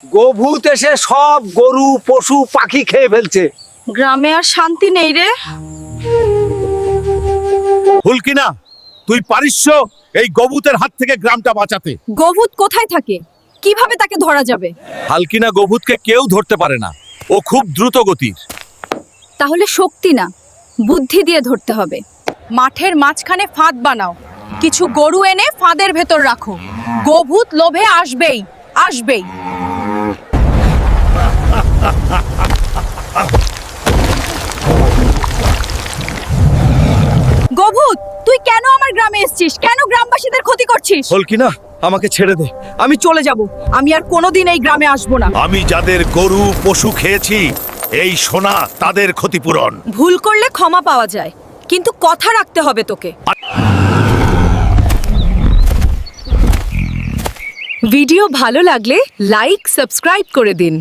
গোভূত এসে সব গরু পশু পাখি খেয়ে ফেলছে। গ্রামে আর শান্তি নেই রে। হুলকিনা, তুই পারিস এই গোভূতের হাত থেকে গ্রামটা বাঁচাতে? গোভূত কোথায় থাকে, কিভাবে তাকে ধরা যাবে? হালকিনা গোভূতকে কেউ ধরতে পারে না, ও খুব দ্রুত গতির। তাহলে শক্তি না, বুদ্ধি দিয়ে ধরতে হবে। মাঠের মাঝখানে ফাঁদ বানাও, কিছু গরু এনে ফাঁদের ভেতর রাখো। গোভূত লোভে আসবেই আসবেই। গোভূত, তুই কেন আমার গ্রামে এসেছিস? কেন গ্রামবাসীদের ক্ষতি করছিস? হুলকিনা, আমাকে ছেড়ে দে। আমি চলে যাব, আমি আর কোনোদিন এই গ্রামে আসবো না। আমি যাদের গরু পশু খেয়েছি, এই সোনা তাদের ক্ষতিপূরণ। ভুল করলে ক্ষমা পাওয়া যায়, কিন্তু কথা রাখতে হবে তোকে। ভিডিও ভালো লাগলে লাইক সাবস্ক্রাইব করে দিন।